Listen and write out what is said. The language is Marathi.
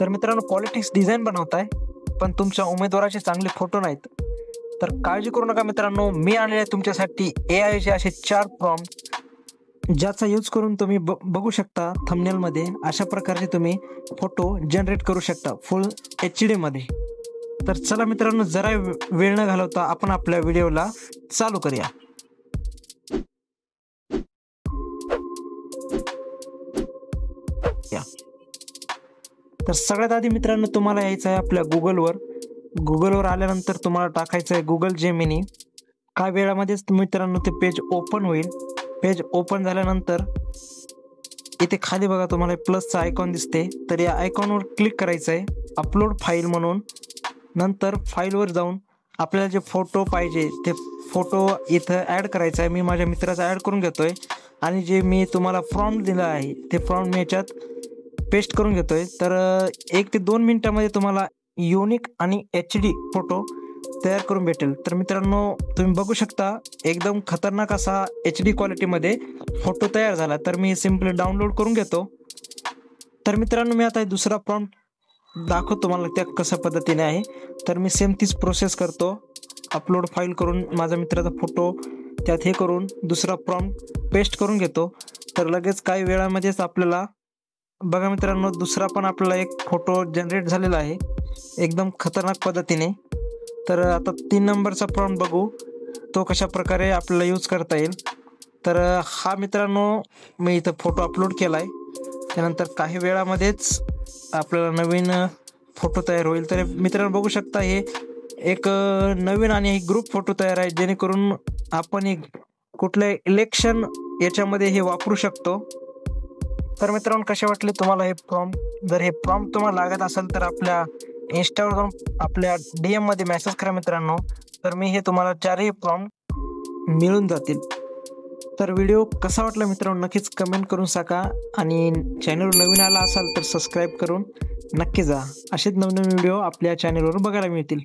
तर मित्रांनो, पॉलिटिक्स डिझाईन बनवताय पण तुमच्या उमेदवाराचे चांगले फोटो नाहीत, तर काळजी करू नका मित्रांनो. मी आणले आहे तुमच्यासाठी एआयचे असे 4 प्रॉम्प्ट, ज्याचा यूज करून तुम्ही बघू शकता थंबनेलमध्ये अशा प्रकारचे तुम्ही फोटो जनरेट करू शकता फुल HD मध्ये. तर चला मित्रांनो, जरा वेळ न घालवता आपण आपल्या व्हिडिओला चालू करूया. तर सगळ्यात आधी मित्रांनो, तुम्हाला यायचं आहे आपल्या गुगलवर आल्यानंतर तुम्हाला टाकायचं आहे गुगल जेमिनी. काही वेळामध्येच मित्रांनो ते पेज ओपन होईल. पेज ओपन झाल्यानंतर इथे खाली बघा तुम्हाला प्लसचा आयकॉन दिसते, तर या आयकॉनवर क्लिक करायचं आहे अपलोड फाईल म्हणून. नंतर फाईलवर जाऊन आपल्याला जे फोटो पाहिजे ते फोटो इथं ॲड करायचा आहे. मी माझ्या मित्राचा ॲड करून घेतो आहे आणि जे मी तुम्हाला प्रॉम्प्ट दिला आहे ते प्रॉम्प्ट मी याच्यात पेस्ट करून घेतो आहे. तर 1 ते 2 मिनिटामध्ये तुम्हाला युनिक आणि HD फोटो तयार करून भेटेल. तर मित्रांनो, तुम्ही बघू शकता एकदम खतरनाक असा HD क्वालिटीमध्ये फोटो तयार झाला. तर मी सिम्पली डाउनलोड करून घेतो. तर मित्रांनो, मी आता दुसरा प्रॉम्प्ट दाखवतो तुम्हाला त्या कशा पद्धतीने आहे. तर मी सेम तीच प्रोसेस करतो. अपलोड फाईल करून माझा मित्राचा फोटो त्यात हे करून दुसरा प्रॉम्प्ट पेस्ट करून घेतो. तर लगेच काही वेळामध्येच आपल्याला बघा मित्रांनो, दुसरा पण आपल्याला एक फोटो जनरेट झालेला आहे एकदम खतरनाक पद्धतीने. तर आता 3 नंबरचा प्रॉम्प्ट बघू तो कशा प्रकारे आपल्याला यूज करता येईल. तर हा मित्रांनो, मी इथं फोटो अपलोड केला आहे. त्यानंतर काही वेळामध्येच आपल्याला नवीन फोटो तयार होईल. तर मित्रांनो बघू शकता, हे एक नवीन आणि एक ग्रुप फोटो तयार आहे, जेणेकरून आपण एक कुठल्या इलेक्शन याच्यामध्ये हे वापरू शकतो. तर मित्रांनो, कसे वाटले तुम्हाला हे प्रॉम्प्ट? जर हे प्रॉम्प्ट तुम्हाला लागत असेल तर आपल्या इंस्टावर जाऊन आपल्या DM मध्ये मेसेज करा मित्रांनो. तर मी हे तुम्हाला 4ही प्रॉम्प्ट मिळून जातील. तर व्हिडिओ कसा वाटला मित्रांनो नक्कीच कमेंट करून सांगा आणि चॅनलवर नवीन आला असाल तर सबस्क्राईब करून नक्की जा. असेच नवीन व्हिडिओ आपल्या चॅनलवर बघायला मिळतील.